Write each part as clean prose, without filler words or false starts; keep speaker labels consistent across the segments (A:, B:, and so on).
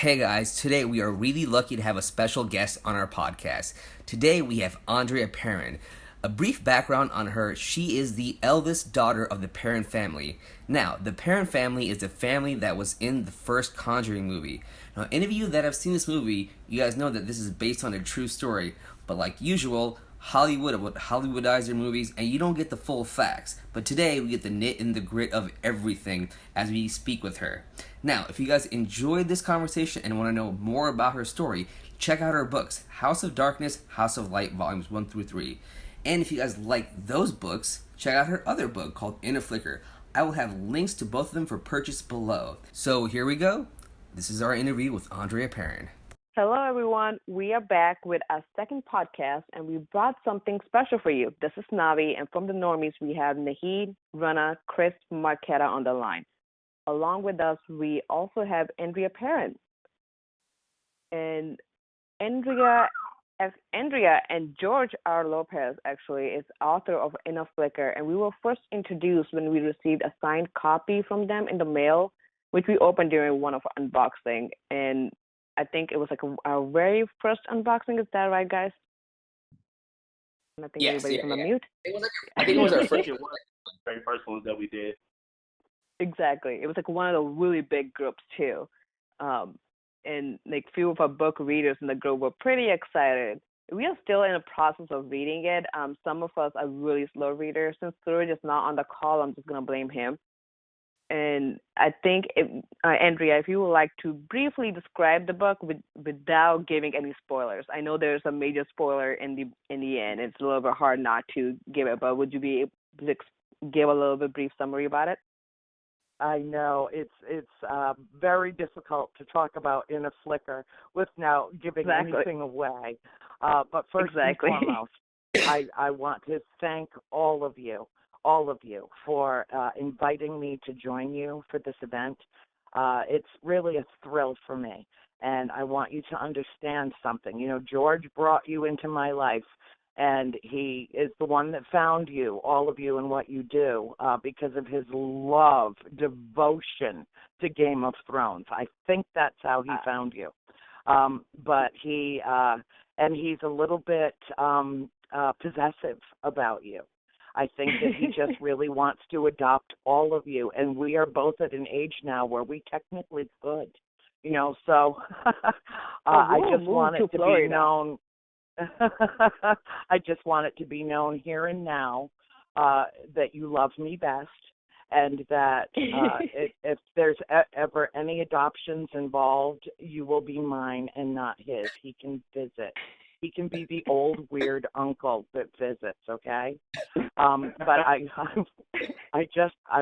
A: Hey guys, today we are really lucky to have a special guest on our podcast. Today we have Andrea Perron. A brief background on her: she is the eldest daughter of the Perron family. Now, the Perron family is the family that was in the first Conjuring movie. Now, any of you that have seen this movie, you guys know that this is based on a true story, but like usual, Hollywood would Hollywoodize their movies and you don't get the full facts. But today we get the nit and the grit of everything as we speak with her. Now, if you guys enjoyed this conversation and want to know more about her story, check out her books, House of Darkness, House of Light, volumes 1 through 3. And if you guys like those books, check out her other book called In a Flicker. I will have links to both of them for purchase below. So here we go. This is our interview with Andrea Perron.
B: Hello, everyone. We are back with our second podcast, and we brought something special for you. This is Navi, and from the Normies, we have Nahid, Rana, Chris, Marquetta on the line. Along with us, we also have Andrea Perron. And Andrea and George R. Lopez actually is author of In a Flicker, and we were first introduced when we received a signed copy from them in the mail, which we opened during one of our unboxing. And I think it was like our very first unboxing. Is that right, guys? I think
A: Yes,
B: everybody's
A: yeah,
B: on the
A: yeah.
B: mute.
A: It was like I think it was
C: Yeah,
A: our
C: I think
A: first.
C: it was the very first ones that we did.
B: Exactly. It was like one of the really big groups too. Um, and like few of our book readers in the group were pretty excited. We are still in the process of reading it. Some of us are really slow readers. Since Suraj is not on the call, I'm just gonna blame him. And I think, Andrea, if you would like to briefly describe the book without giving any spoilers. I know there's a major spoiler in the end. It's a little bit hard not to give it, but would you be able to give a little bit brief summary about it?
D: I know it's very difficult to talk about In a Flicker without giving
B: Exactly.
D: anything away. But first
B: Exactly.
D: and foremost, I want to thank all of you for inviting me to join you for this event. It's really a thrill for me, and I want you to understand something. You know, George brought you into my life, and he is the one that found you, all of you, and what you do, because of his love, devotion to Game of Thrones. I think that's how he found you. But and he's a little bit possessive about you. I think that he just really wants to adopt all of you, and we are both at an age now where we technically could, you know. So I just want it to be known. I just want it to be known here and now that you love me best, and that if there's ever any adoptions involved, you will be mine and not his. He can visit. He can be the old weird uncle that visits, okay? But I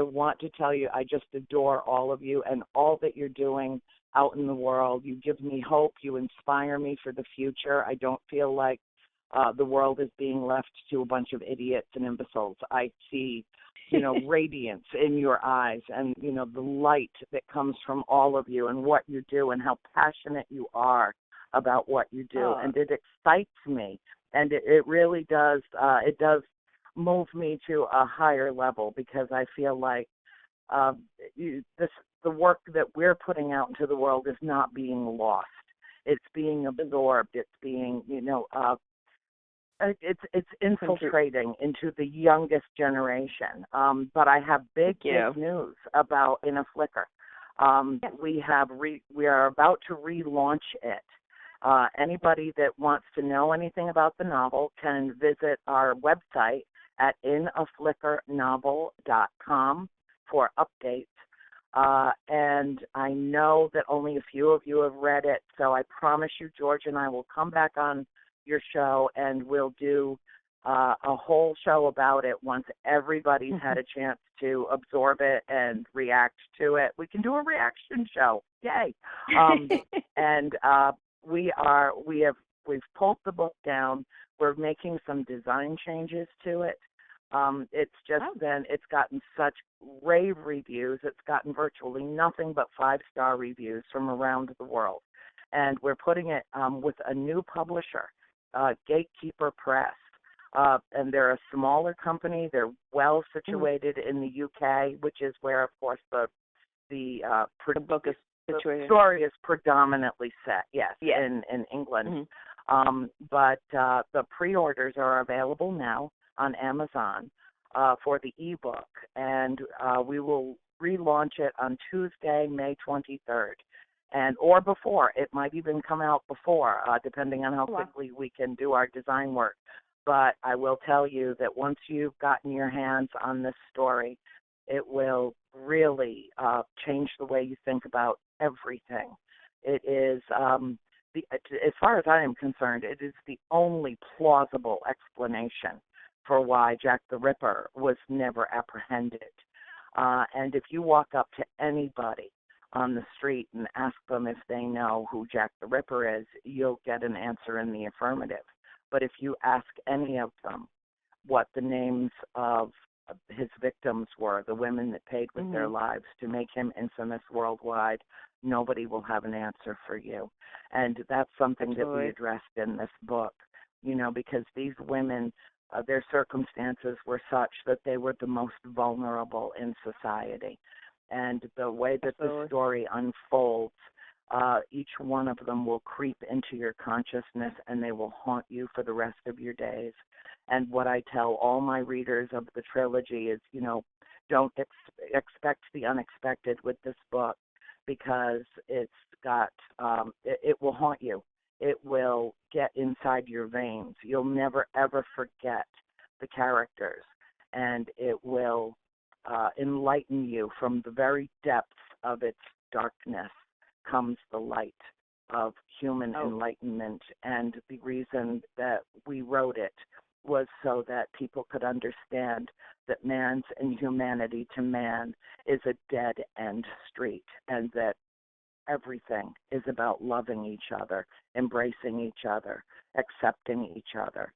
D: want to tell you, I just adore all of you and all that you're doing out in the world. You give me hope. You inspire me for the future. I don't feel like the world is being left to a bunch of idiots and imbeciles. I see, radiance in your eyes, and, the light that comes from all of you and what you do and how passionate you are about what you do. And it excites me, and it really does. It does move me to a higher level, because I feel like the work that we're putting out into the world is not being lost. It's being absorbed. It's being, it's infiltrating into the youngest generation. But I have big news about In a Flicker. We are about to relaunch it. Anybody that wants to know anything about the novel can visit our website at inaflickernovel.com for updates. And I know that only a few of you have read it, so I promise you, George and I will come back on your show and we'll do a whole show about it once everybody's had a chance to absorb it and react to it. We can do a reaction show. Yay. And we've pulled the book down. We're making some design changes to it. It's gotten such rave reviews. It's gotten virtually nothing but 5-star reviews from around the world. And we're putting it with a new publisher, Gatekeeper Press. And they're a smaller company. They're well situated in the UK, which is where, of course, the
B: book is
D: The
B: situation.
D: story is predominantly set, yes,
B: Yes.
D: in England.
B: Mm-hmm.
D: But the pre-orders are available now on Amazon for the ebook, and we will relaunch it on Tuesday, May 23rd, or before. It might even come out before, depending on how quickly we can do our design work. But I will tell you that once you've gotten your hands on this story, it will really change the way you think about everything. It is, as far as I am concerned, it is the only plausible explanation for why Jack the Ripper was never apprehended. And if you walk up to anybody on the street and ask them if they know who Jack the Ripper is, you'll get an answer in the affirmative. But if you ask any of them what the names of his victims were, the women that paid with their lives to make him infamous worldwide, nobody will have an answer for you. And that's something that we addressed in this book, because these women, their circumstances were such that they were the most vulnerable in society. And the way that the story unfolds, each one of them will creep into your consciousness and they will haunt you for the rest of your days. And what I tell all my readers of the trilogy is, don't expect the unexpected with this book, because it's got, it will haunt you. It will get inside your veins. You'll never, ever forget the characters. And it will enlighten you. From the very depths of its darkness comes the light of human enlightenment. And the reason that we wrote it was so that people could understand that man's inhumanity to man is a dead-end street, and that everything is about loving each other, embracing each other, accepting each other.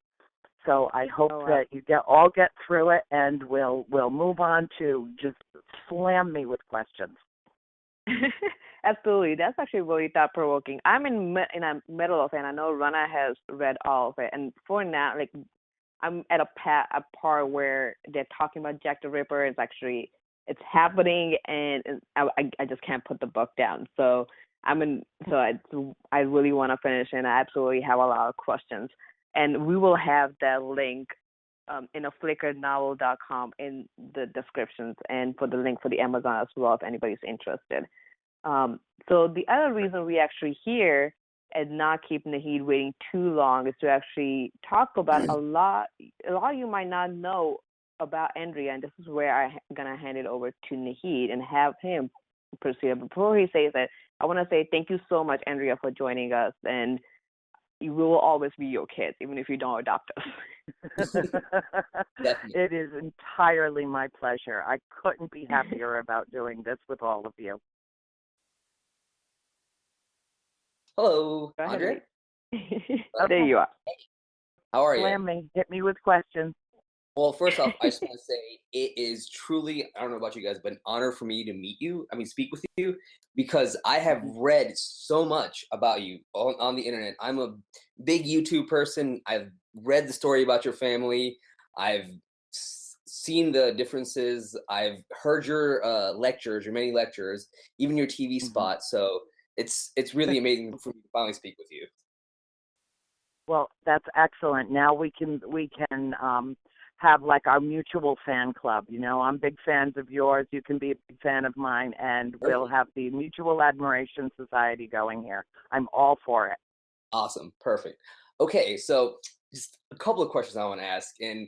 D: So I hope that you all get through it, and we'll move on to just slam me with questions.
B: Absolutely. That's actually really thought-provoking. I'm in the middle of it, and I know Rana has read all of it. And for now, I'm at a part where they're talking about Jack the Ripper. It's happening, and I just can't put the book down. So I really want to finish, and I absolutely have a lot of questions. And we will have that link in a flickernovel.com in the descriptions, and for the link for the Amazon as well if anybody's interested. So the other reason we actually here and not keep Naheed waiting too long is to actually talk about a lot of you might not know about Andrea, and this is where I'm going to hand it over to Naheed and have him proceed. Before he says that, I want to say thank you so much, Andrea, for joining us, and we will always be your kids, even if you don't adopt us.
D: It is entirely my pleasure. I couldn't be happier about doing this with all of you.
A: Hello, Andrea.
B: There you are.
A: How are you?
D: Slam me. Hit me with questions.
A: Well, first off, I just want to say it is truly, I don't know about you guys, but an honor for me to speak with you, because I have read so much about you on the internet. I'm a big YouTube person. I've read the story about your family. I've seen the differences. I've heard your many lectures, even your TV spot. So it's really amazing for me to finally speak with you.
D: Well, that's excellent. Now we can have our mutual fan club. I'm big fans of yours. You can be a big fan of mine, and we'll have the Mutual Admiration Society going here. I'm all for it.
A: Awesome. Perfect. Okay, so just a couple of questions I want to ask. And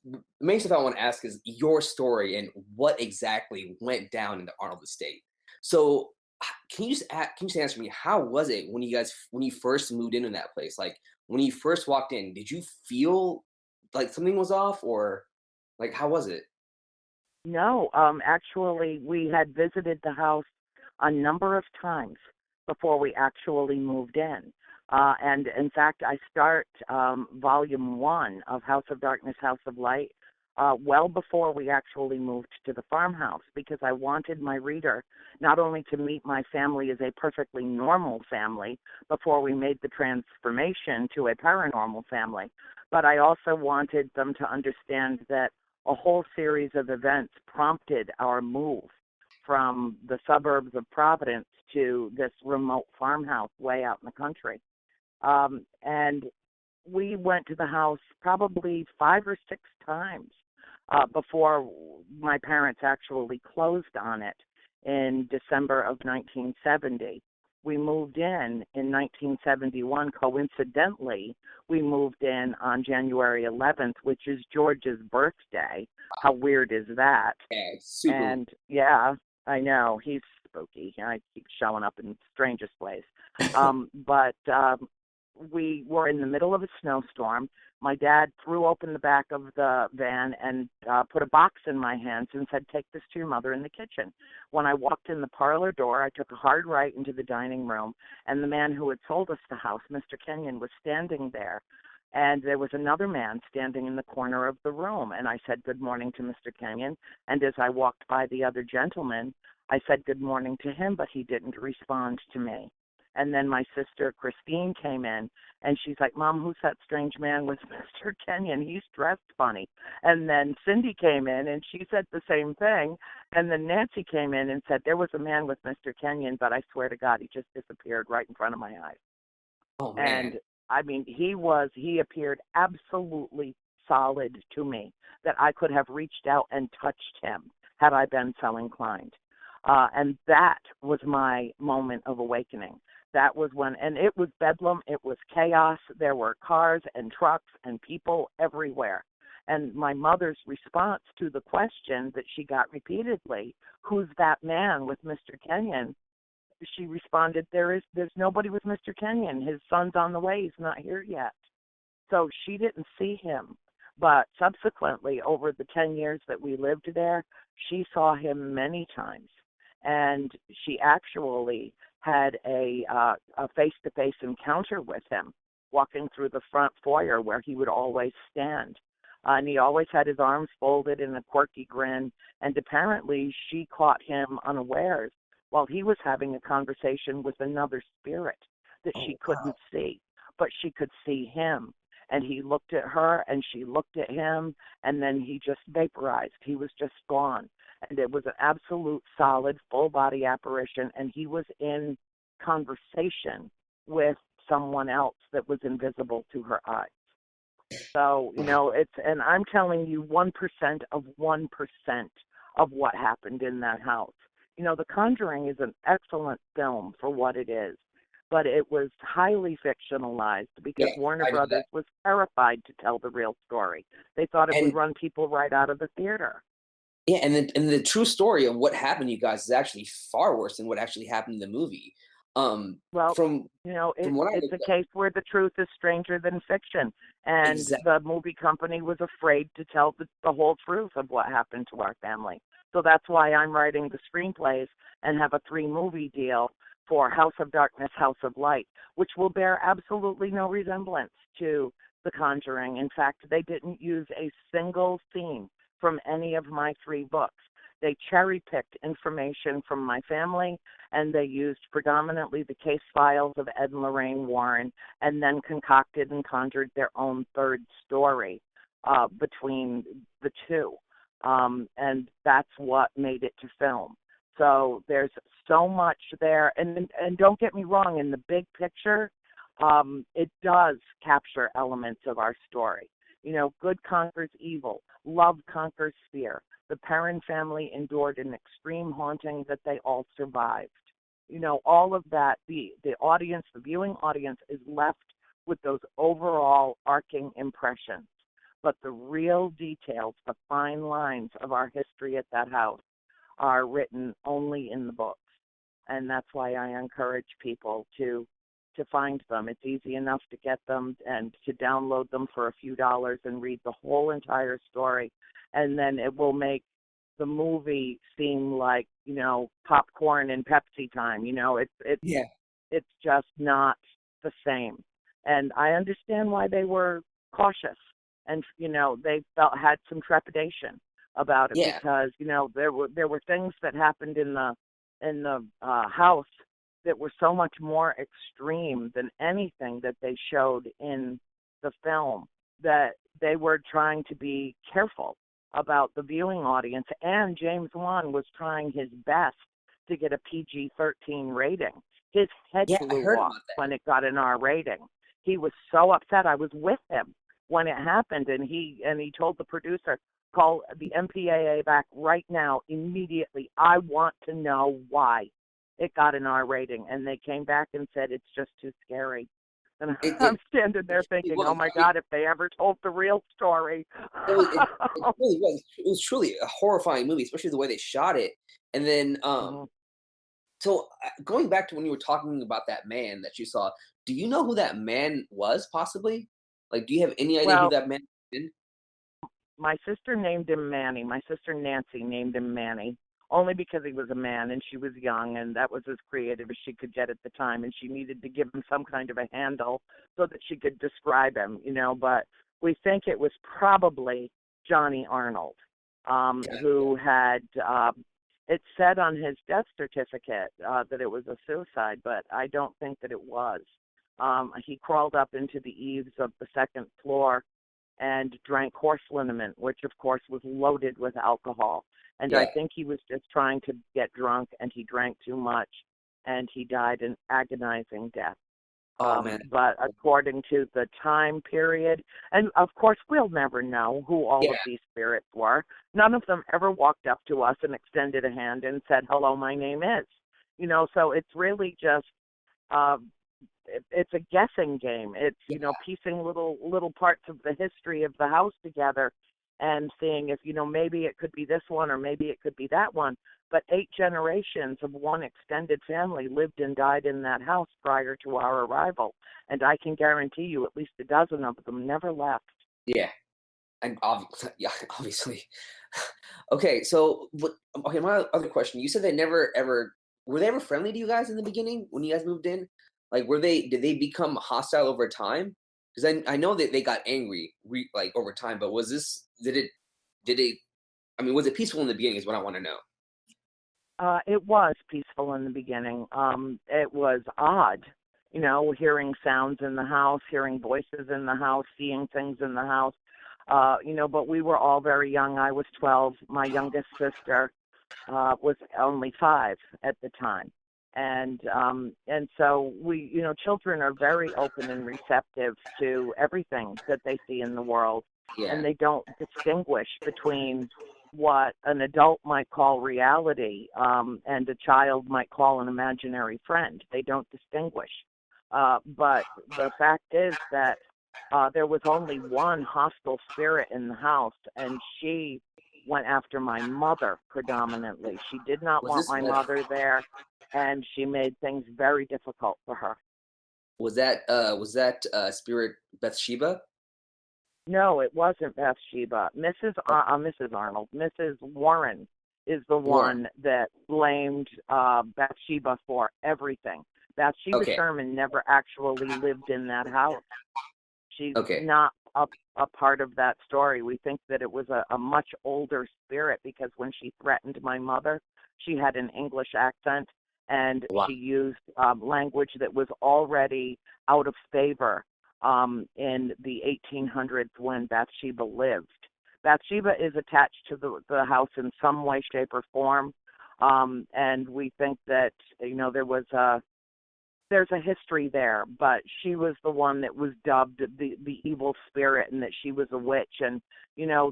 A: the main stuff I want to ask is your story and what exactly went down in the Arnold estate. So can you just answer me, how was it when you first moved into that place? When you first walked in, did you feel like something was off, or how was it?
D: No, actually, we had visited the house a number of times before we actually moved in. And in fact, I start volume 1 of House of Darkness, House of Light well before we actually moved to the farmhouse, because I wanted my reader not only to meet my family as a perfectly normal family before we made the transformation to a paranormal family, but I also wanted them to understand that a whole series of events prompted our move from the suburbs of Providence to this remote farmhouse way out in the country. And we went to the house probably 5 or 6 times before my parents actually closed on it in December of 1970. We moved in 1971. Coincidentally, we moved in on January 11th, which is George's birthday. How weird is that?
A: Yeah, it's super.
D: And yeah, I know, he's spooky. I keep showing up in strangest ways. But we were in the middle of a snowstorm. My dad threw open the back of the van and put a box in my hands and said, "Take this to your mother in the kitchen." When I walked in the parlor door, I took a hard right into the dining room, and the man who had sold us the house, Mr. Kenyon, was standing there. And there was another man standing in the corner of the room. And I said, "Good morning" to Mr. Kenyon. And as I walked by the other gentleman, I said good morning to him, but he didn't respond to me. And then my sister, Christine, came in, and she's like, "Mom, who's that strange man with Mr. Kenyon? He's dressed funny." And then Cindy came in, and she said the same thing. And then Nancy came in and said, "There was a man with Mr. Kenyon, but I swear to God, he just disappeared right in front of my eyes."
A: Oh, man.
D: And, I mean, he appeared absolutely solid to me, that I could have reached out and touched him had I been so inclined. And that was my moment of awakening. That was when, and it was bedlam, it was chaos. There were cars and trucks and people everywhere. And my mother's response to the question that she got repeatedly, "Who's that man with Mr. Kenyon?" She responded, there's nobody with Mr. Kenyon. His son's on the way. He's not here yet." So she didn't see him. But subsequently, over the 10 years that we lived there, she saw him many times. And she actually had a face-to-face encounter with him, walking through the front foyer where he would always stand. And he always had his arms folded in a quirky grin. And apparently she caught him unawares while he was having a conversation with another spirit that she couldn't see, but she could see him. And he looked at her, and she looked at him, and then he just vaporized. He was just gone. And it was an absolute solid, full-body apparition, and he was in conversation with someone else that was invisible to her eyes. So, and I'm telling you 1% of 1% of what happened in that house. The Conjuring is an excellent film for what it is, but it was highly fictionalized because Warner Brothers was terrified to tell the real story. They thought it would run people right out of the theater.
A: Yeah, and the true story of what happened to you guys is actually far worse than what actually happened in the movie.
D: It's a case where the truth is stranger than fiction, and the movie company was afraid to tell the whole truth of what happened to our family. So that's why I'm writing the screenplays and have a 3-movie deal for House of Darkness, House of Light, which will bear absolutely no resemblance to The Conjuring. In fact, they didn't use a single scene from any of my 3 books. They cherry-picked information from my family, and they used predominantly the case files of Ed and Lorraine Warren, and then concocted and conjured their own 3rd story between the 2. And that's what made it to film. So there's so much there. And don't get me wrong, in the big picture, it does capture elements of our story. Good conquers evil. Love conquers fear. The Perron family endured an extreme haunting that they all survived. All of that, the audience, the viewing audience is left with those overall arcing impressions. But the real details, the fine lines of our history at that house are written only in the books. And that's why I encourage people to find them. It's easy enough to get them and to download them for a few dollars and read the whole entire story. And then it will make the movie seem like, popcorn and Pepsi time. It's just not the same. And I understand why they were cautious. And, they had some trepidation about it because, there were things that happened in the house that were so much more extreme than anything that they showed in the film, that they were trying to be careful about the viewing audience, and James Wan was trying his best to get a PG-13 rating. His head
A: Yeah, I
D: blew
A: heard
D: off
A: about that.
D: when it got an R rating. He was so upset. I was with him when it happened, and he told the producer, call the MPAA back right now, immediately. I want to know why it got an R rating. And they came back and said, it's just too scary. And
A: It,
D: I'm
A: it,
D: standing there
A: it
D: thinking, oh
A: was.
D: my
A: I mean,
D: God, if they ever told the real story.
A: it really was. It was truly a horrifying movie, especially the way they shot it. And then,
D: Mhm.
A: so going back to when you were talking about that man that you saw, do you know who that man was, possibly? Like, do you have any idea who
D: Well,
A: that man is?
D: my sister named him Manny. My sister Nancy named him Manny, only because he was a man and she was young, and that was as creative as she could get at the time, and she needed to give him some kind of a handle so that she could describe him, but we think it was probably Johnny Arnold, who had, it said on his death certificate that it was a suicide, but I don't think that it was. He crawled up into the eaves of the second floor and drank horse liniment, which of course was loaded with alcohol. And I
A: Yeah.
D: think he was just trying to get drunk, and he drank too much, and he died an agonizing death.
A: Oh man.
D: But according to the time period, and of course we'll never know who all
A: Yeah.
D: of these spirits were. None of them ever walked up to us and extended a hand and said, hello, my name is. So it's really just uh, it's a guessing game. It's piecing little parts of the history of the house together and seeing if maybe it could be this one or maybe it could be that one. But 8 generations of one extended family lived and died in that house prior to our arrival, and I can guarantee you at least a dozen of them never left.
A: Yeah. And yeah, obviously. Okay, so okay, my other question. You said they never ever were they ever friendly to you guys in the beginning when you guys moved in? Like, did they become hostile over time? Because I know that they got angry like over time, but did it I mean, was it peaceful in the beginning is what I want to know.
D: It was peaceful in the beginning. It was odd, hearing sounds in the house, hearing voices in the house, seeing things in the house. But we were all very young. I was 12. My youngest sister was only 5 at the time. And so children are very open and receptive to everything that they see in the world,
A: Yeah.
D: and they don't distinguish between what an adult might call reality and a child might call an imaginary friend. They don't distinguish. But the fact is that there was only one hostile spirit in the house, and she went after my mother predominantly. She did not
A: Was
D: want
A: this
D: my mother there, and she made things very difficult for her.
A: was that spirit Bathsheba?
D: No, it wasn't Bathsheba. Mrs. Arnold, Mrs. Warren is the
A: Warren.
D: one that blamed Bathsheba for everything. Bathsheba
A: Okay.
D: Sherman never actually lived in that house. She's
A: Okay.
D: not a part of that story. We think that it was a much older spirit because when she threatened my mother, she had an English accent, and
A: Wow.
D: she used language that was already out of favor in the 1800s when Bathsheba lived. Bathsheba is attached to the house in some way, shape, or form, and we think that there's a history there, but she was the one that was dubbed the evil spirit and that she was a witch. And,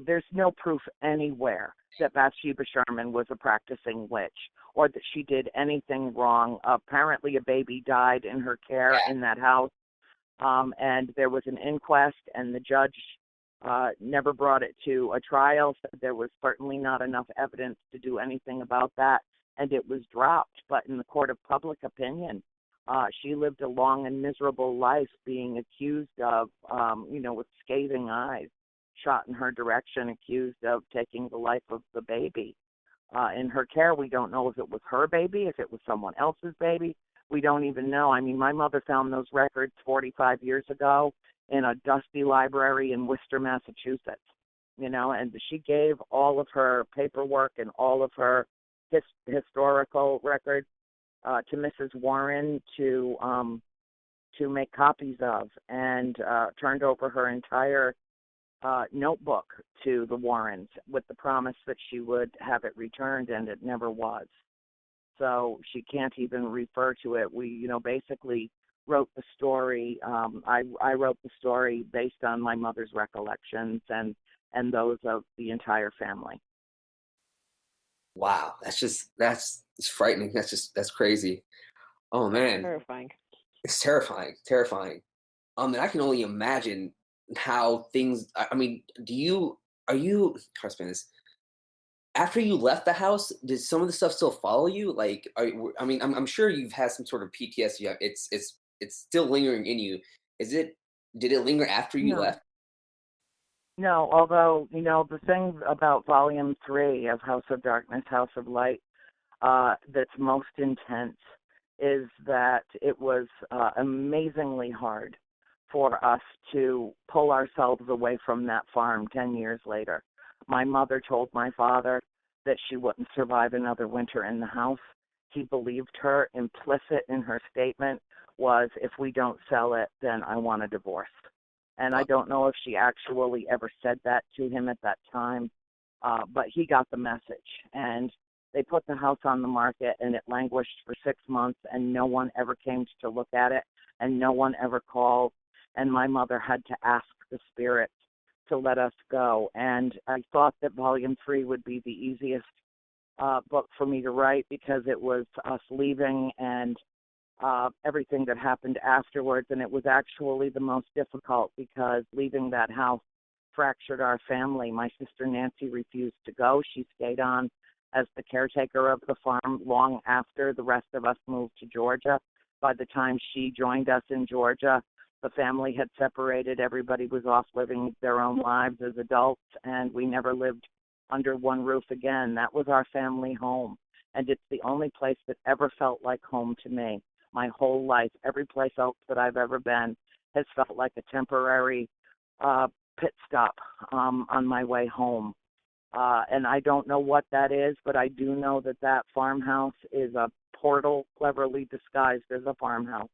D: there's no proof anywhere that Bathsheba Sherman was a practicing witch or that she did anything wrong. Apparently a baby died in her care in that house, and there was an inquest, and the judge never brought it to a trial. So there was certainly not enough evidence to do anything about that, and it was dropped. But in the court of public opinion, she lived a long and miserable life being accused of, with scathing eyes, shot in her direction, accused of taking the life of the baby. In her care, we don't know if it was her baby, if it was someone else's baby. We don't even know. I mean, my mother found those records 45 years ago in a dusty library in Worcester, Massachusetts, and she gave all of her paperwork and all of her historical records to Mrs. Warren to make copies of, and turned over her entire notebook to the Warrens with the promise that she would have it returned, and it never was. So she can't even refer to it. We, basically wrote the story. I wrote the story based on my mother's recollections and those of the entire family.
A: Wow, it's frightening. That's crazy. Oh man,
B: Terrifying.
A: it's terrifying, terrifying. And I can only imagine how things. I mean, are you? How to explain this? After you left the house, did some of the stuff still follow you? Like, I mean, I'm sure you've had some sort of PTSD. It's still lingering in you. Did it linger after you
D: No.
A: left?
D: No, although, the thing about Volume 3 of House of Darkness, House of Light, that's most intense is that it was amazingly hard for us to pull ourselves away from that farm 10 years later. My mother told my father that she wouldn't survive another winter in the house. He believed her. Implicit in her statement was, if we don't sell it, then I want a divorce. And I don't know if she actually ever said that to him at that time, but he got the message. And they put the house on the market, and it languished for 6 months, and no one ever came to look at it, and no one ever called. And my mother had to ask the spirits to let us go. And I thought that Volume 3 would be the easiest book for me to write, because it was us leaving and everything that happened afterwards. And it was actually the most difficult, because leaving that house fractured our family. My sister Nancy refused to go. She stayed on as the caretaker of the farm long after the rest of us moved to Georgia. By the time she joined us in Georgia, the family had separated. Everybody was off living their own lives as adults, and we never lived under one roof again. That was our family home, and it's the only place that ever felt like home to me. My whole life, every place else that I've ever been has felt like a temporary pit stop on my way home. And I don't know what that is, but I do know that that farmhouse is a portal cleverly disguised as a farmhouse,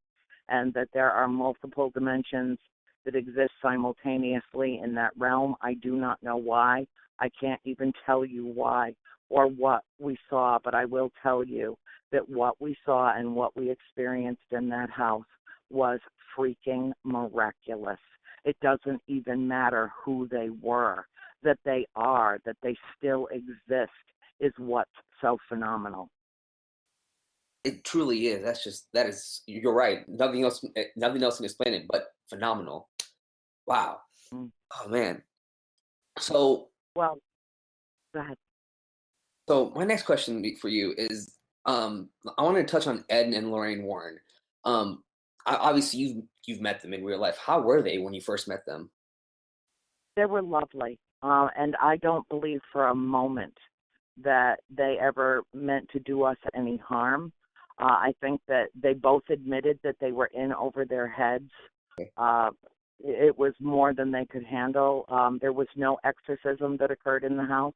D: and that there are multiple dimensions that exist simultaneously in that realm. I do not know why. I can't even tell you why or what we saw, but I will tell you that what we saw and what we experienced in that house was freaking miraculous. It doesn't even matter who they were. That they are, that they still exist, is what's so phenomenal.
A: It truly is. You're right. Nothing else can explain it, but phenomenal. Wow.
D: Mm.
A: Oh man. So,
D: Well, go ahead.
A: so my next question for you is, I want to touch on Ed and Lorraine Warren. Obviously you've met them in real life. How were they when you first met them?
D: They were lovely, and I don't believe for a moment that they ever meant to do us any harm. I think that they both admitted that they were in over their heads. It was more than they could handle. There was no exorcism that occurred in the house,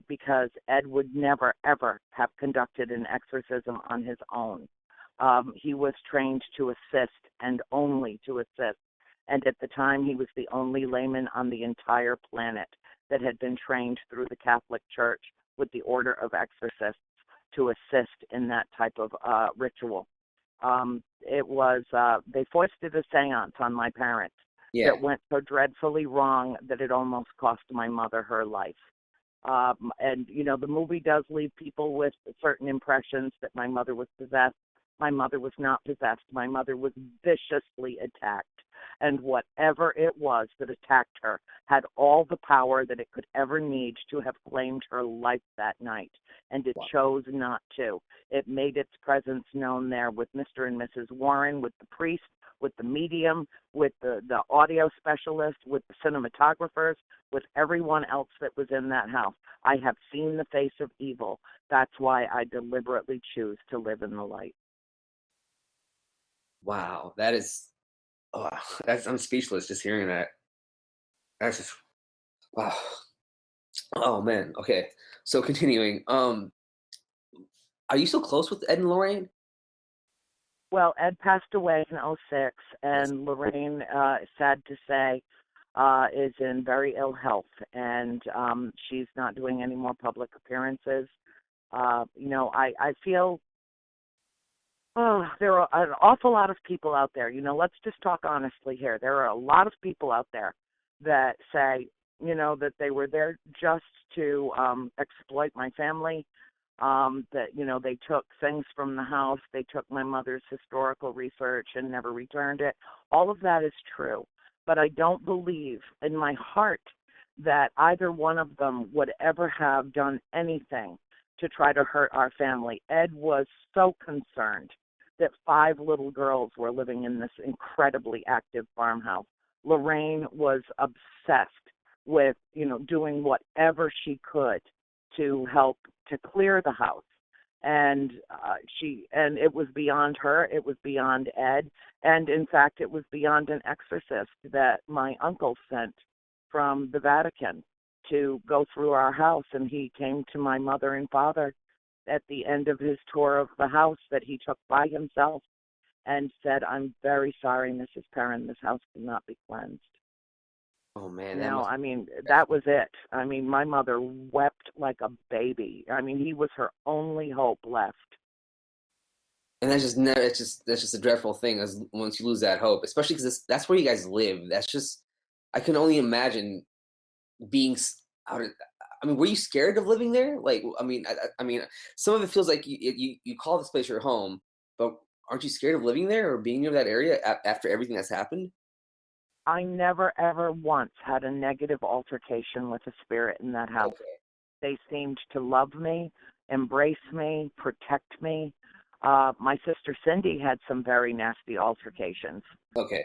D: because Ed would never, ever have conducted an exorcism on his own. He was trained to assist and only to assist. And at the time, he was the only layman on the entire planet that had been trained through the Catholic Church with the Order of Exorcists to assist in that type of ritual. They foisted a seance on my parents that went so dreadfully wrong that it almost cost my mother her life. And, the movie does leave people with certain impressions that my mother was possessed. My mother was not possessed. My mother was viciously attacked. And whatever it was that attacked her had all the power that it could ever need to have claimed her life that night. And it chose not to. It made its presence known there with Mr. and Mrs. Warren, with the priest, with the medium, with the audio specialist, with the cinematographers, with everyone else that was in that house. I have seen the face of evil. That's why I deliberately choose to live in the light.
A: Wow, I'm speechless just hearing that. That's just wow. Oh man. Okay. So continuing. Are you still close with Ed and Lorraine?
D: Well, Ed passed away in '06, and Lorraine, sad to say, is in very ill health, and she's not doing any more public appearances. I feel there are an awful lot of people out there. Let's just talk honestly here. There are a lot of people out there that say, that they were there just to exploit my family, that, they took things from the house. They took my mother's historical research and never returned it. All of that is true. But I don't believe in my heart that either one of them would ever have done anything to try to hurt our family. Ed was so concerned that 5 little girls were living in this incredibly active farmhouse. Lorraine was obsessed with, doing whatever she could to help to clear the house. And it was beyond her, it was beyond Ed, and in fact it was beyond an exorcist that my uncle sent from the Vatican to go through our house, and he came to my mother and father at the end of his tour of the house that he took by himself and said, "I'm very sorry, Mrs. Perron, this house cannot be cleansed."
A: Oh man,
D: that was it. My mother wept like a baby. He was her only hope left.
A: and that's just a dreadful thing, as once you lose that hope, especially because that's where you guys live. That's just, I can only imagine being out of. Were you scared of living there? Like, some of it feels like you call this place your home, but aren't you scared of living there or being near that area after everything that's happened?
D: I never, ever once had a negative altercation with a spirit in that house.
A: Okay.
D: They seemed to love me, embrace me, protect me. My sister Cindy had some very nasty altercations.
A: Okay.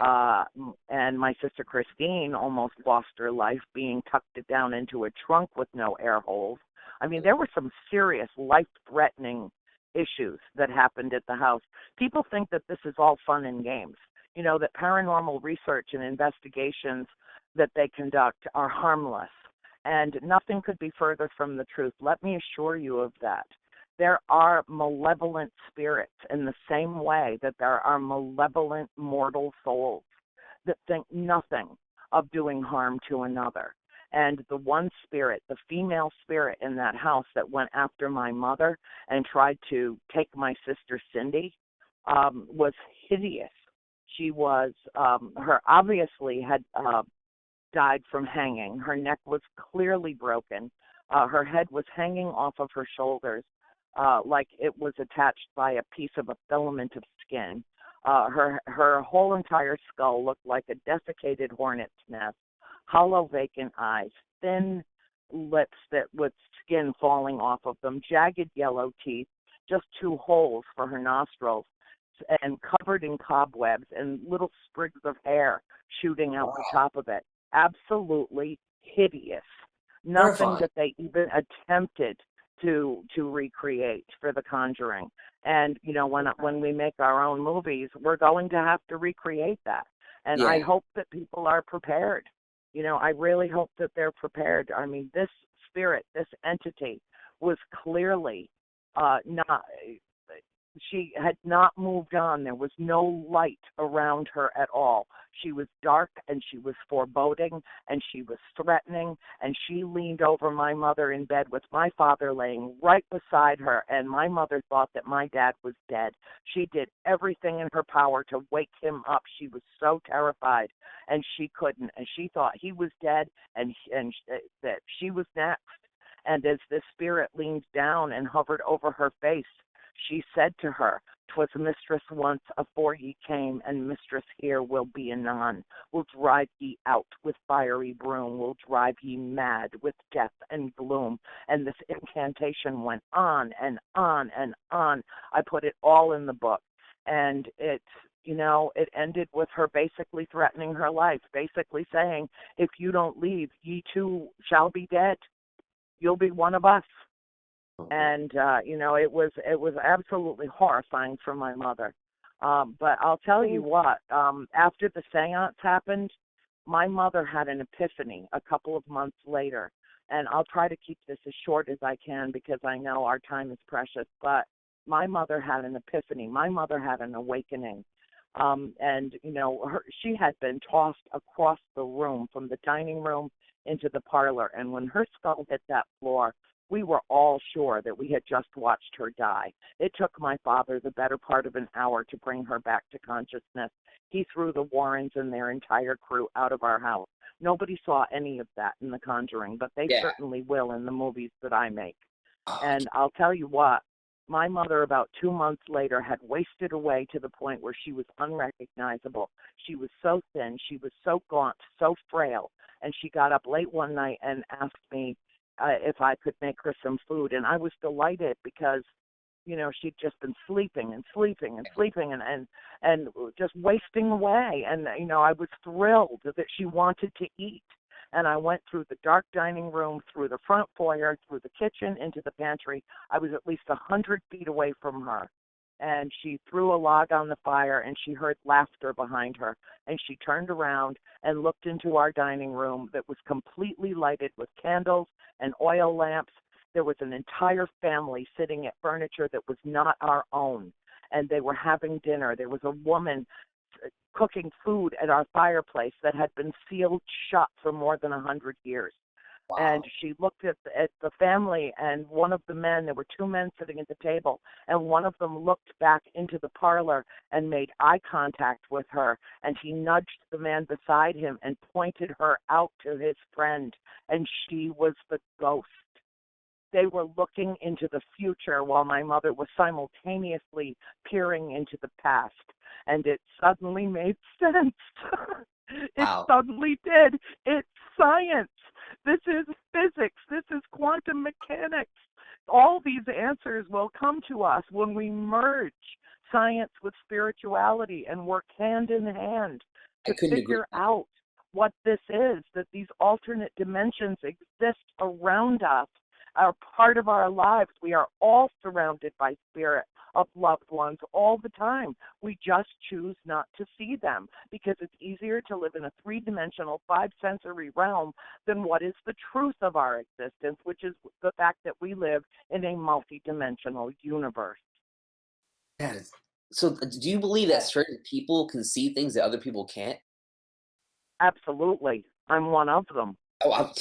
D: And my sister Christine almost lost her life being tucked down into a trunk with no air holes. There were some serious life-threatening issues that happened at the house. People think that this is all fun and games. That paranormal research and investigations that they conduct are harmless. And nothing could be further from the truth. Let me assure you of that. There are malevolent spirits in the same way that there are malevolent mortal souls that think nothing of doing harm to another. And the one spirit, the female spirit in that house that went after my mother and tried to take my sister Cindy, was hideous. She was, her obviously had died from hanging. Her neck was clearly broken. Her head was hanging off of her shoulders like it was attached by a piece of a filament of skin. Her whole entire skull looked like a desiccated hornet's nest, hollow vacant eyes, thin lips that with skin falling off of them, jagged yellow teeth, just 2 holes for her nostrils, and covered in cobwebs and little sprigs of hair shooting out the top of it. Absolutely hideous. Nothing that they even attempted to recreate for The Conjuring. And when we make our own movies, we're going to have to recreate that. And I hope that people are prepared. I really hope that they're prepared. This spirit, this entity was clearly not. She had not moved on. There was no light around her at all. She was dark, and she was foreboding, and she was threatening, and she leaned over my mother in bed with my father laying right beside her, and my mother thought that my dad was dead. She did everything in her power to wake him up. She was so terrified, and she couldn't, and she thought he was dead, and that she was next. And as this spirit leaned down and hovered over her face, she said to her, "'Twas mistress once afore ye came, and mistress here will be anon. Will drive ye out with fiery broom, will drive ye mad with death and gloom." And this incantation went on and on and on. I put it all in the book. And it ended with her basically threatening her life, basically saying, "If you don't leave, ye too shall be dead. You'll be one of us." And it was absolutely horrifying for my mother. But I'll tell you what, after the seance happened, my mother had an epiphany a couple of months later. And I'll try to keep this as short as I can because I know our time is precious. But my mother had an epiphany. My mother had an awakening And, she had been tossed across the room from the dining room into the parlor. And when her skull hit that floor, we were all sure that we had just watched her die. It took my father the better part of an hour to bring her back to consciousness. He threw the Warrens and their entire crew out of our house. Nobody saw any of that in The Conjuring, but they certainly will in the movies that I make. And I'll tell you what, my mother about 2 months later had wasted away to the point where she was unrecognizable. She was so thin, she was so gaunt, so frail, and she got up late one night and asked me if I could make her some food. And I was delighted because, she'd just been sleeping and just wasting away. And, I was thrilled that she wanted to eat. And I went through the dark dining room, through the front foyer, through the kitchen, into the pantry. I was at least 100 feet away from her. And she threw a log on the fire, and she heard laughter behind her. And she turned around and looked into our dining room that was completely lighted with candles and oil lamps. There was an entire family sitting at furniture that was not our own, and they were having dinner. There was a woman cooking food at our fireplace that had been sealed shut for more than 100 years. Wow. And she looked at the family, and one of the men, there were two men sitting at the table, and one of them looked back into the parlor and made eye contact with her, and he nudged the man beside him and pointed her out to his friend, and she was the ghost. They were looking into the future while my mother was simultaneously peering into the past, and it suddenly made sense. It suddenly did. It's science. This is physics. This is quantum mechanics. All these answers will come to us when we merge science with spirituality and work hand in hand to figure out what this is, that these alternate dimensions exist around us, are part of our lives. We are all surrounded by spirit of loved ones all the time. We just choose not to see them because it's easier to live in a three-dimensional, five-sensory realm than what is the truth of our existence, which is the fact that we live in a multi-dimensional universe.
A: Yeah. So do you believe that certain people can see things that other people can't?
D: Absolutely. I'm one of them.
A: Oh,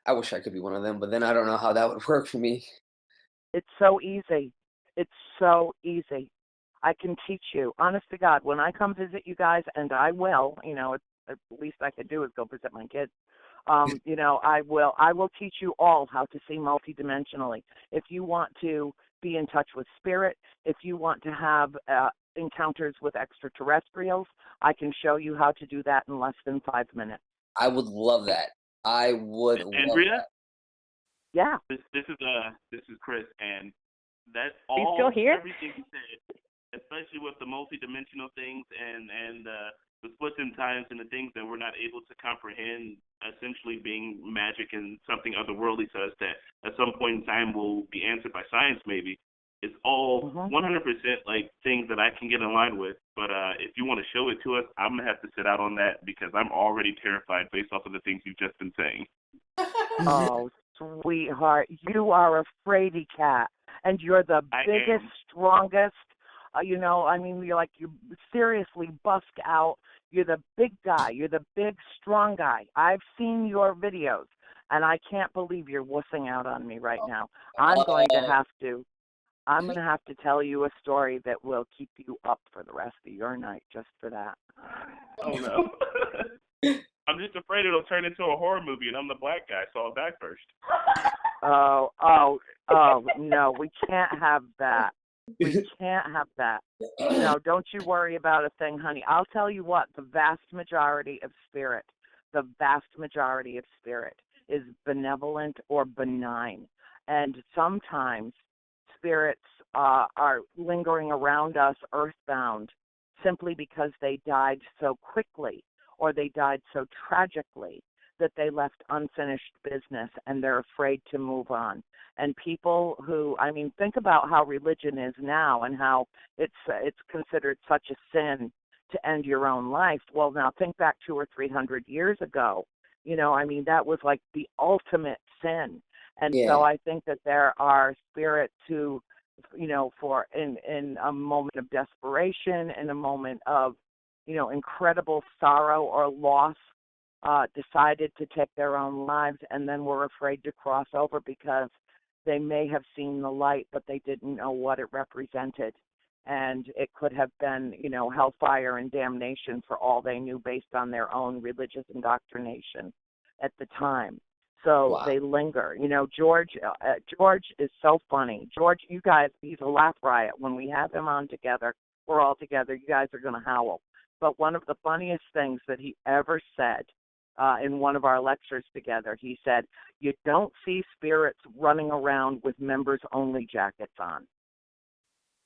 A: I wish I could be one of them, but then I don't know how that would work for me.
D: It's so easy. It's so easy. I can teach you. Honest to God, when I come visit you guys, and I will, it's, the least I could do is go visit my kids. I will teach you all how to see multidimensionally. If you want to be in touch with spirit, if you want to have encounters with extraterrestrials, I can show you how to do that in less than 5 minutes.
A: I would love that. I would
C: Andrea?
A: love that.
D: Yeah.
C: This is Chris, and that's
B: Are you
C: all.
B: still here?
C: Everything you said, especially with the multidimensional things and the splits in times and the things that we're not able to comprehend, essentially being magic and something otherworldly to us that at some point in time will be answered by science. Maybe it's all 100% like things that I can get in line with. But if you want to show it to us, I'm gonna have to sit out on that because I'm already terrified based off of the things you've just been saying.
D: Oh, sweetheart, you are a fraidy cat, and you're the biggest, strongest. You seriously bust out. You're the big guy. You're the big, strong guy. I've seen your videos, and I can't believe you're wussing out on me right now. I'm going to have to tell you a story that will keep you up for the rest of your night just for that.
C: Oh, no. I'm just afraid it'll turn into a horror movie, and I'm the black guy, so I'll die first.
D: Oh, no, we can't have that. We can't have that. No, don't you worry about a thing, honey. I'll tell you what, the vast majority of spirit is benevolent or benign. And sometimes spirits are lingering around us earthbound simply because they died so quickly or they died so tragically that they left unfinished business and they're afraid to move on. And people who, think about how religion is now and how it's considered such a sin to end your own life. Well, now think back 200 or 300 years ago. That was like the ultimate sin. And so I think that there are spirits who for in a moment of desperation, in a moment of, incredible sorrow or loss, decided to take their own lives, and then were afraid to cross over because they may have seen the light, but they didn't know what it represented. And it could have been, hellfire and damnation for all they knew based on their own religious indoctrination at the time. So
A: Wow.
D: they linger. George is so funny. George, you guys, he's a laugh riot. When we have him on together, we're all together. You guys are going to howl. But one of the funniest things that he ever said in one of our lectures together, he said, "You don't see spirits running around with members-only jackets on.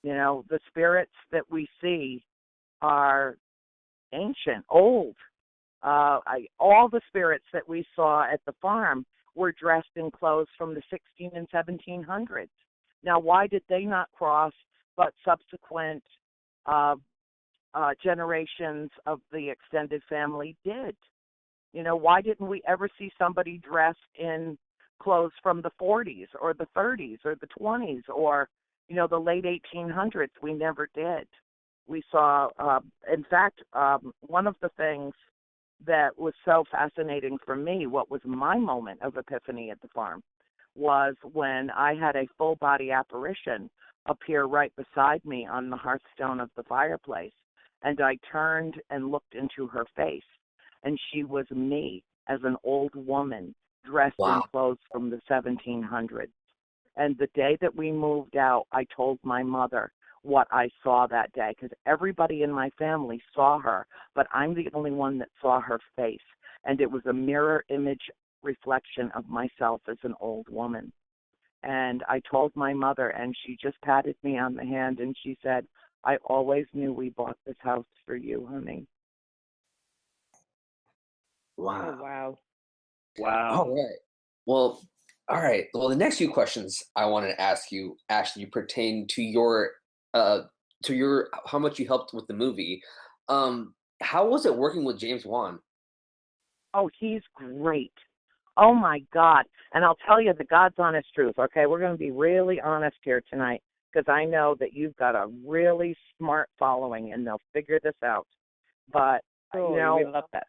D: The spirits that we see are ancient, old. All the spirits that we saw at the farm were dressed in clothes from the 16 and 1700s. Now, why did they not cross, but subsequent generations of the extended family did? Why didn't we ever see somebody dressed in clothes from the 40s or the 30s or the 20s or, the late 1800s? We never did. We saw, in fact, one of the things that was so fascinating for me, what was my moment of epiphany at the farm, was when I had a full-body apparition appear right beside me on the hearthstone of the fireplace. And I turned and looked into her face, and she was me as an old woman dressed in clothes from the 1700s. And the day that we moved out, I told my mother what I saw that day, because everybody in my family saw her, but I'm the only one that saw her face. And it was a mirror image reflection of myself as an old woman. And I told my mother, and she just patted me on the hand, and she said, "I always knew we bought this house for you, honey."
A: Wow.
B: Oh, wow.
C: Wow.
A: All right. Well, all right. Well, the next few questions I wanted to ask you actually pertain to your how much you helped with the movie. How was it working with James Wan?
D: Oh, he's great. Oh, my God. And I'll tell you the God's honest truth, okay? We're going to be really honest here tonight, because I know that you've got a really smart following, and they'll figure this out. But,
B: We love that.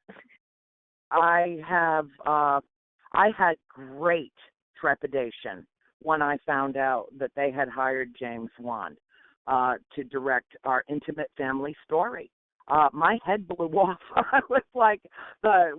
D: I had great trepidation when I found out that they had hired James Wan to direct our intimate family story. My head blew off. I was like,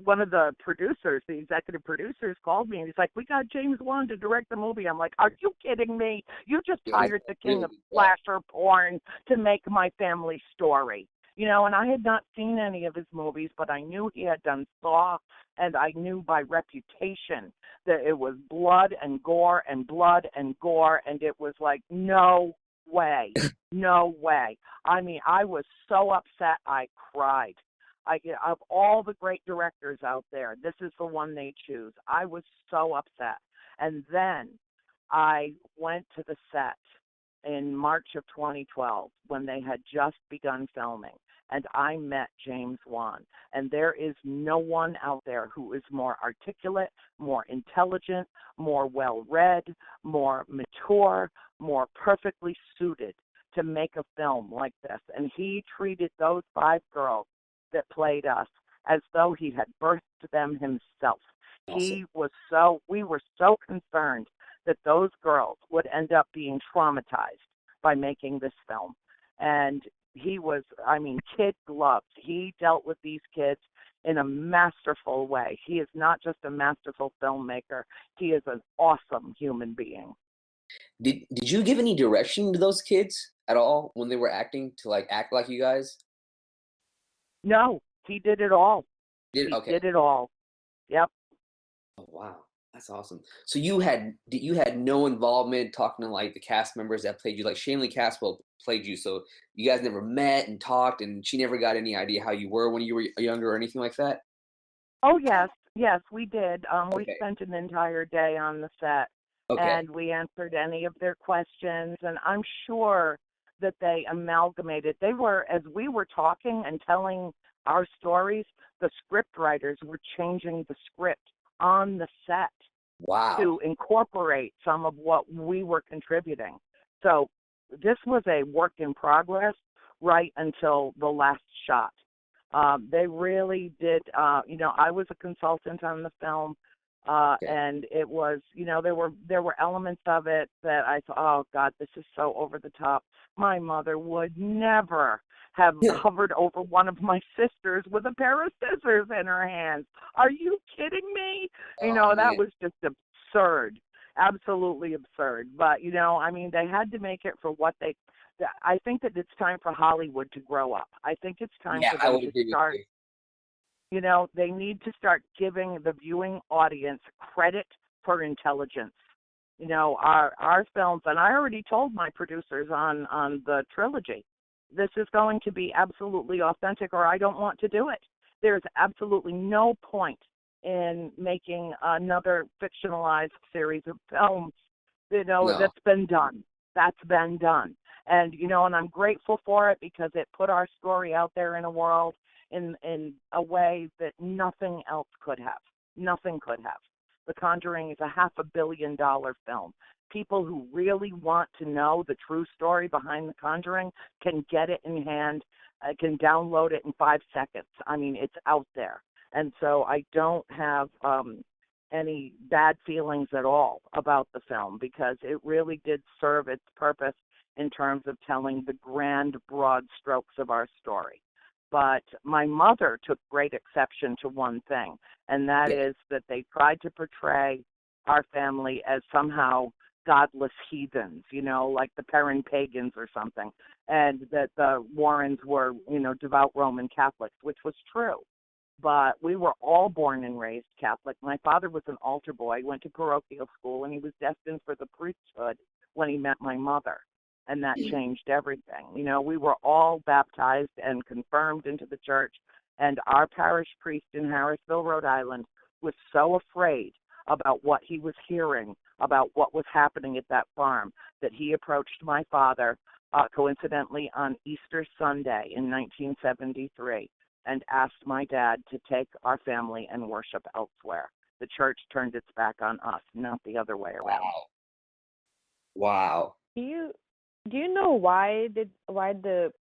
D: one of the producers, the executive producers, called me and he's like, "We got James Wan to direct the movie." I'm like, "Are you kidding me? You just hired the king of slasher porn to make my family story." And I had not seen any of his movies, but I knew he had done Saw, and I knew by reputation that it was blood and gore and blood and gore, and it was like, no way, no way. I mean, I was so upset I cried. Of all the great directors out there, this is the one they choose. I was so upset. And then I went to the set in March of 2012 when they had just begun filming, and I met James Wan. And there is no one out there who is more articulate, more intelligent, more well-read, more mature, more perfectly suited to make a film like this. And he treated those 5 girls that played us as though he had birthed them himself. We were so concerned that those girls would end up being traumatized by making this film. And he was, kid gloves. He dealt with these kids in a masterful way. He is not just a masterful filmmaker. He is an awesome human being.
A: Did you give any direction to those kids at all when they were acting to act like you guys?
D: No, he did it all.
A: Did
D: it all. Yep.
A: Oh, wow. That's awesome. So you had no involvement talking to the cast members that played you, like Shanley Caswell played you, so you guys never met and talked, and she never got any idea how you were when you were younger or anything like that?
D: Oh, yes, we did. We spent an entire day on the set, and we answered any of their questions, and I'm sure that they amalgamated. They were, as we were talking and telling our stories, the script writers were changing the script on the set to incorporate some of what we were contributing. So this was a work in progress right until the last shot. They really did. I was a consultant on the film,
A: Okay.
D: and it was, there were elements of it that I thought, oh God, this is so over the top. My mother would never have hovered over one of my sisters with a pair of scissors in her hands. Are you kidding me?
A: Oh
D: That
A: man.
D: was just absurd, absolutely absurd. But they had to make it for what they. I think that it's time for Hollywood to grow up. I think it's time
A: Yeah,
D: for
A: I
D: them
A: would
D: to
A: agree with
D: start.
A: you.
D: They need to start giving the viewing audience credit for intelligence. Our films, and I already told my producers on the trilogy, this is going to be absolutely authentic, or I don't want to do it. There's absolutely no point in making another fictionalized series of films.
A: No.
D: That's been done. That's been done. And I'm grateful for it because it put our story out there in a world in a way that nothing else could have. Nothing could have. The Conjuring is a $500 million film. People who really want to know the true story behind The Conjuring can get it in hand, can download it in 5 seconds. I mean, it's out there. And so I don't have any bad feelings at all about the film because it really did serve its purpose in terms of telling the grand, broad strokes of our story. But my mother took great exception to one thing, and that
A: Yeah.
D: is that they tried to portray our family as somehow godless heathens, like the Perron pagans or something, and that the Warrens were, devout Roman Catholics, which was true. But we were all born and raised Catholic. My father was an altar boy, went to parochial school, and he was destined for the priesthood when he met my mother. And that changed everything. We were all baptized and confirmed into the church. And our parish priest in Harrisville, Rhode Island, was so afraid about what he was hearing, about what was happening at that farm, that he approached my father, coincidentally on Easter Sunday in 1973, and asked my dad to take our family and worship elsewhere. The church turned its back on us, not the other way around.
A: Wow. Wow.
B: Do you know why the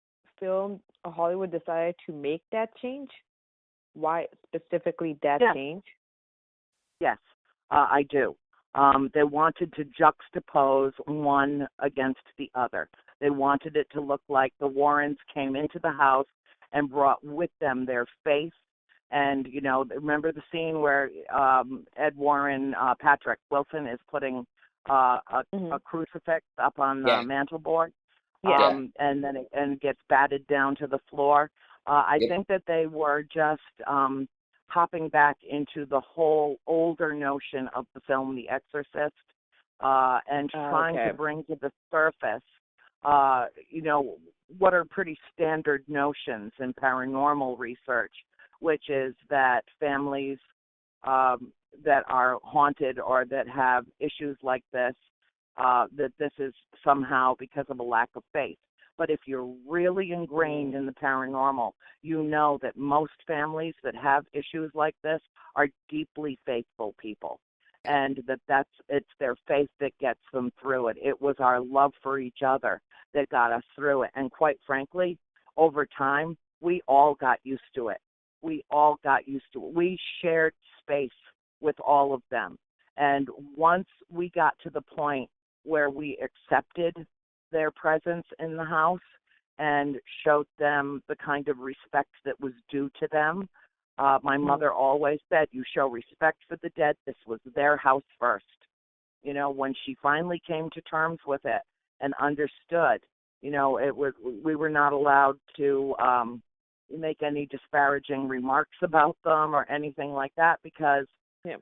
B: film Hollywood decided to make that change? Why specifically that
D: Yeah.
B: change?
D: Yes, I do. They wanted to juxtapose one against the other. They wanted it to look like the Warrens came into the house and brought with them their faith. And, remember the scene where Ed Warren, Patrick Wilson, is putting a crucifix up on the
A: Yeah.
D: mantelboard,
B: Yeah.
D: and then it gets batted down to the floor. I
A: Yep.
D: think that they were just hopping back into the whole older notion of the film The Exorcist, and trying to
B: Okay.
D: bring to the surface, what are pretty standard notions in paranormal research, which is that families that are haunted or that have issues like this, that this is somehow because of a lack of faith. But if you're really ingrained in the paranormal, you know that most families that have issues like this are deeply faithful people, and it's their faith that gets them through it. It was our love for each other that got us through it. And quite frankly, over time, we all got used to it. We all got used to it. We shared space with all of them. And once we got to the point where we accepted their presence in the house and showed them the kind of respect that was due to them, my mother always said, you show respect for the dead. This was their house first. When she finally came to terms with it and understood, we were not allowed to make any disparaging remarks about them or anything like that, because
B: Yeah.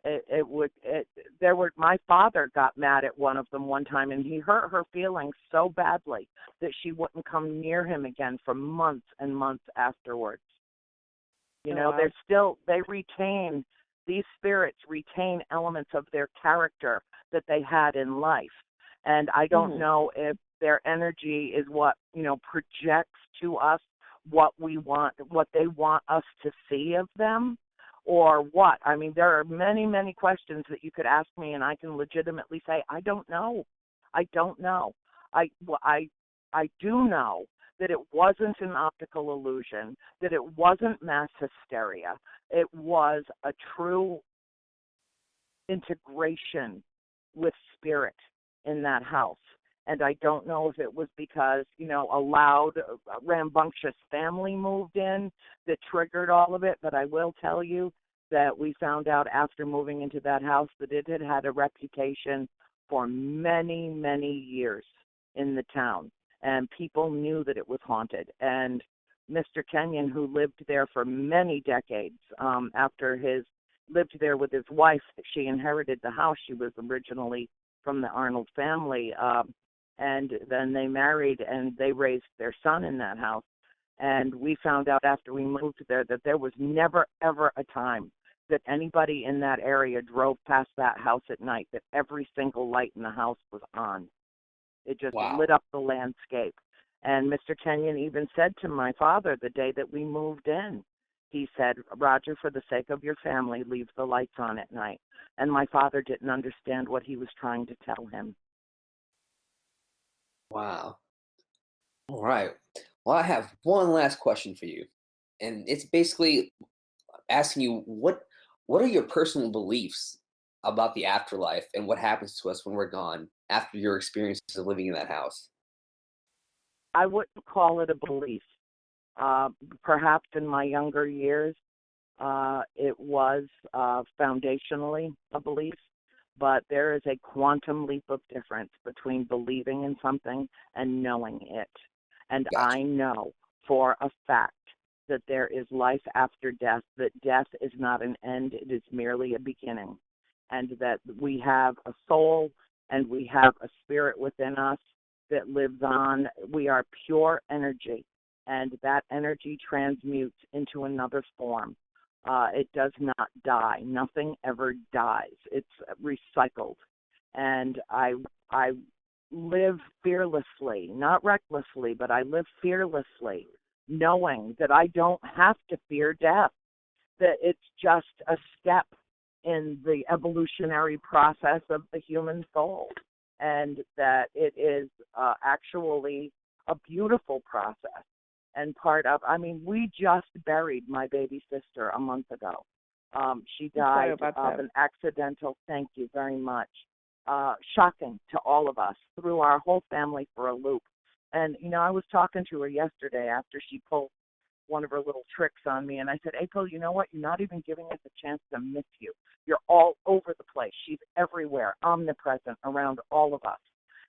D: my father got mad at one of them one time, and he hurt her feelings so badly that she wouldn't come near him again for months and months afterwards.
B: Wow.
D: These spirits retain elements of their character that they had in life. And I don't know if their energy is what, projects to us what they want us to see of them, or what. I mean, there are many, many questions that you could ask me, and I can legitimately say, I don't know. I don't know. I do know that it wasn't an optical illusion, that it wasn't mass hysteria. It was a true integration with spirit in that house. And I don't know if it was because, a loud, rambunctious family moved in that triggered all of it, but I will tell you that we found out after moving into that house that it had a reputation for many, many years in the town, and people knew that it was haunted. And Mr. Kenyon, who lived there for many decades, after lived there with his wife, she inherited the house. She was originally from the Arnold family, and then they married and they raised their son in that house. And we found out after we moved there that there was never, ever a time that anybody in that area drove past that house at night, that every single light in the house was on. It just lit up the landscape. And Mr. Kenyon even said to my father the day that we moved in, he said, Roger, for the sake of your family, leave the lights on at night. And my father didn't understand what he was trying to tell him.
A: Wow. All right. Well, I have one last question for you. And it's basically asking you what are your personal beliefs about the afterlife and what happens to us when we're gone after your experiences of living in that house?
D: I wouldn't call it a belief. Perhaps in my younger years, it was foundationally a belief, but there is a quantum leap of difference between believing in something and knowing it. And
A: Gotcha.
D: I know for a fact that there is life after death, that death is not an end, it is merely a beginning, and that we have a soul and we have a spirit within us that lives on. We are pure energy, and that energy transmutes into another form. It does not die. Nothing ever dies. It's recycled. And I live fearlessly, not recklessly, but I live fearlessly, knowing that I don't have to fear death, that it's just a step in the evolutionary process of the human soul, and that it is actually a beautiful process. And we just buried my baby sister a month ago. She died of an accidental, thank you very much, shocking to all of us, threw our whole family for a loop. And, I was talking to her yesterday after she pulled one of her little tricks on me, and I said, April, you know what? You're not even giving us a chance to miss you. You're all over the place. She's everywhere, omnipresent around all of us.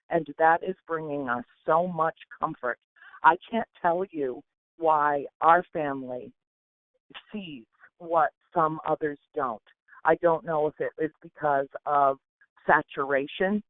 D: And that is bringing us so much comfort. I can't tell you why our family sees what some others don't. I don't know if it is because of saturation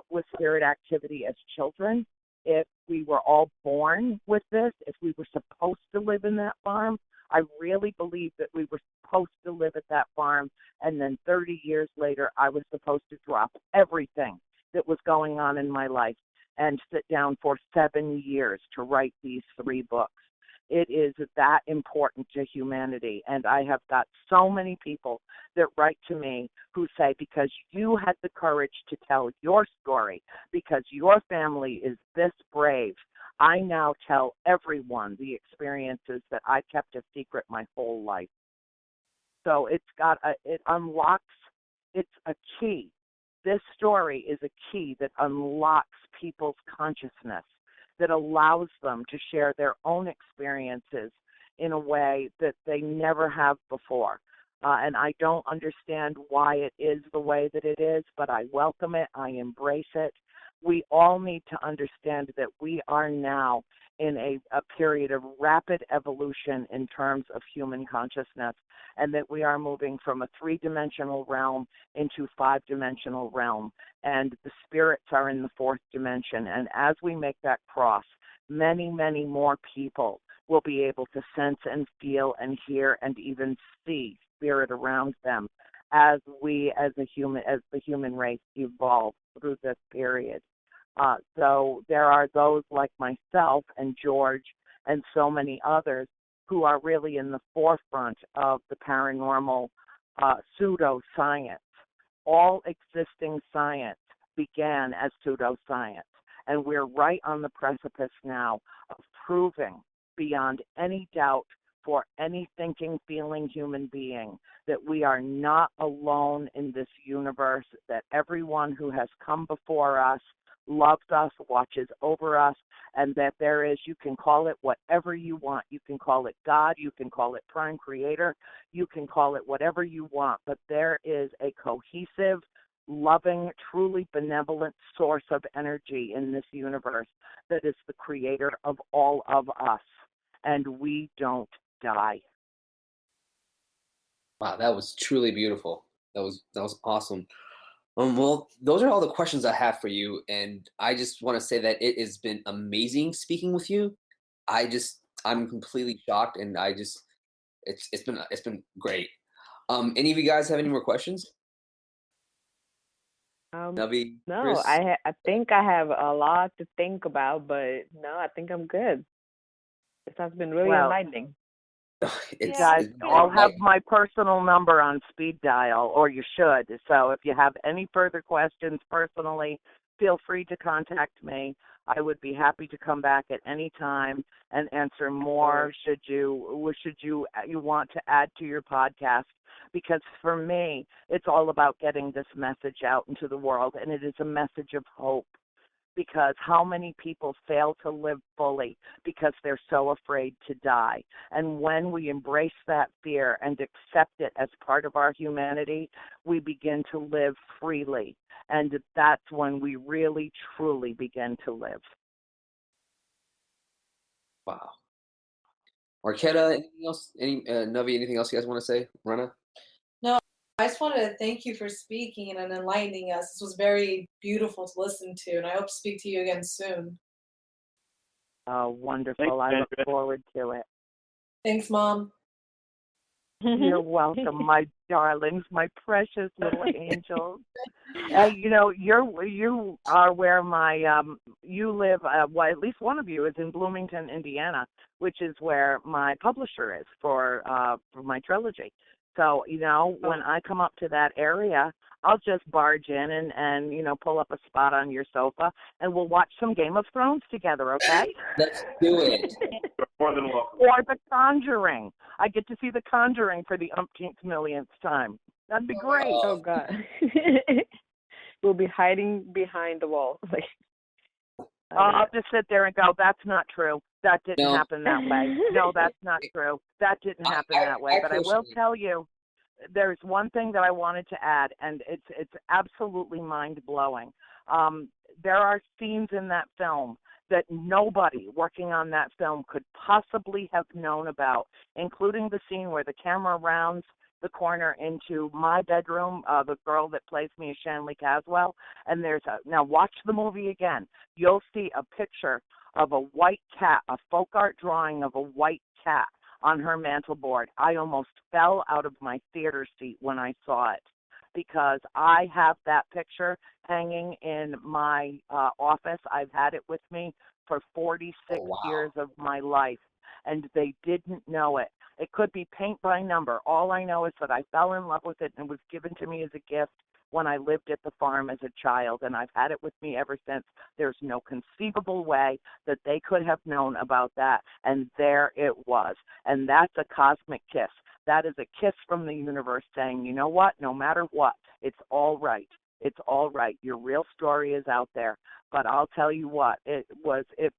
D: with spirit activity as children, if we were all born with this, if we were supposed to live in that farm. I really believe that we were supposed to live at that farm, and then 30 years later, I was supposed to drop everything that was going on in my life and sit down for 7 years to write these 3 books. It is that important to humanity. And I have got so many people that write to me who say, because you had the courage to tell your story, because your family is this brave, I now tell everyone the experiences that I kept a secret my whole life. So it unlocks, it's a key. This story is a key that unlocks people's consciousness, that allows them to share their own experiences in a way that they never have before. And I don't understand why it is the way that it is, but I welcome it. I embrace it. We all need to understand that we are now in a period of rapid evolution in terms of human consciousness, and that we are moving from a 3-dimensional realm into 5-dimensional realm, and the spirits are in the 4th dimension. And as we make that cross, many, many more people will be able to sense and feel and hear and even see spirit around them as we, as the human race, evolve through this period. So there are those like myself and George and so many others who are really in the forefront of the paranormal pseudoscience. All existing science began as pseudoscience. And we're right on the precipice now of proving beyond any doubt for any thinking, feeling human being that we are not alone in this universe, that everyone who has come before us loves us, watches over us, and that there is, you can call it whatever you want. You can call it God, you can call it Prime Creator, you can call it whatever you want, but there is a cohesive, loving, truly benevolent source of energy in this universe that is the creator of all of us, and we don't die.
A: Wow, that was truly beautiful. That was awesome. Well, those are all the questions I have for you, and I just want to say that it has been amazing speaking with you. I'm completely shocked, and it's been great. Any of you guys have any more questions? Navi,
B: No,
A: Chris?
B: I think I have a lot to think about, but no, I think I'm good. This has been really
D: Well,
B: enlightening.
D: you
A: It's
D: guys
A: it's been
D: all have
A: great.
D: my personal number on speed dial, or you should. So if you have any further questions personally, feel free to contact me. I would be happy to come back at any time and answer more should you want to add to your podcast, because for me it's all about getting this message out into the world, and it is a message of hope, because how many people fail to live fully because they're so afraid to die. And when we embrace that fear and accept it as part of our humanity, we begin to live freely. And that's when we really, truly begin to live.
A: Wow. Marquetta, anything else? Navi, anything else you guys want to say? Rana?
E: No, I just wanted to thank you for speaking and enlightening us. This was very beautiful to listen to, and I hope to speak to you again soon.
D: Wonderful. I look forward to it.
E: Thanks, Mom.
D: You're welcome, my darlings, my precious little angels. You are where my you live. Well, at least one of you is in Bloomington, Indiana, which is where my publisher is for my trilogy. So when I come up to that area, I'll just barge in and pull up a spot on your sofa, and we'll watch some Game of Thrones together. Okay?
A: Let's do it.
C: More than welcome.
D: Or The Conjuring. I get to see The Conjuring for the umpteenth millionth time. That'd be great.
B: Oh God. We'll be hiding behind the wall. Like,
D: I'll just sit there and go, that's not true. That didn't
A: No.
D: happen that way. No, that's not true. That didn't happen that way. But I will tell you, there's one thing that I wanted to add, and it's absolutely mind-blowing. There are scenes in that film that nobody working on that film could possibly have known about, including the scene where the camera rounds the corner into my bedroom, the girl that plays me is Shanley Caswell, and now watch the movie again. You'll see a picture of a white cat, a folk art drawing of a white cat on her mantel board. I almost fell out of my theater seat when I saw it, because I have that picture hanging in my office. I've had it with me for 46 years of my life, and they didn't know it. It could be paint by number. All I know is that I fell in love with it, and it was given to me as a gift when I lived at the farm as a child, and I've had it with me ever since. There's no conceivable way that they could have known about that, and there it was. And that's a cosmic kiss. That is a kiss from the universe saying, you know what, no matter what, it's all right. It's all right. Your real story is out there. But I'll tell you what, it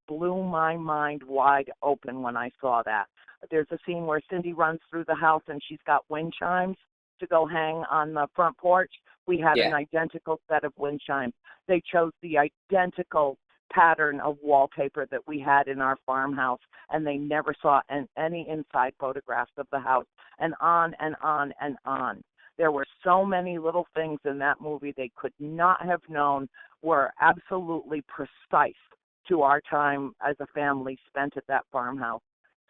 D: blew my mind wide open when I saw that. There's a scene where Cindy runs through the house and she's got wind chimes to go hang on the front porch. We had an identical set of wind chimes. They chose the identical pattern of wallpaper that we had in our farmhouse, and they never saw any inside photographs of the house, and on and on and on. There were so many little things in that movie they could not have known were absolutely precise to our time as a family spent at that farmhouse.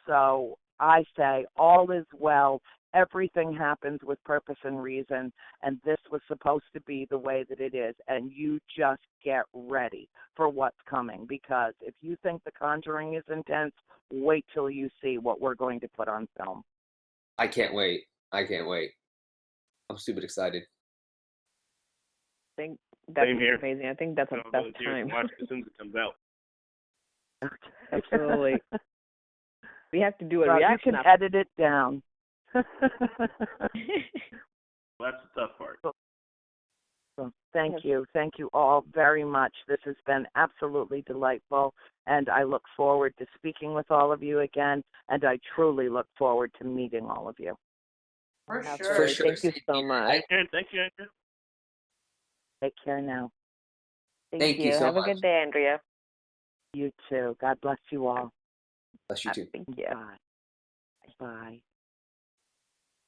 D: So I say all is well. Everything happens with purpose and reason, and this was supposed to be the way that it is, and you just get ready for what's coming, because if you think The Conjuring is intense, wait till you see what we're going to put on film.
A: I can't wait. I'm stupid excited.
B: That's
C: Same here.
B: amazing. I think that's the
C: I'll
B: best
C: volunteer to
B: time.
C: watch it as soon as it comes out.
B: Absolutely. We have to do a
D: Well, you
B: reaction.
D: can edit it down.
C: Well, that's the tough part.
D: Well, thank you. Thank you all very much. This has been absolutely delightful, and I look forward to speaking with all of you again, and I truly look forward to meeting all of you.
E: For
B: Absolutely.
E: sure.
B: Thank you so much.
C: Thank you, Andrea.
D: Take care now.
A: Thank you so
B: Have a
A: much.
B: good day, Andrea.
D: You too. God bless you all.
A: Bless you too.
B: Thank you.
D: Bye. Bye.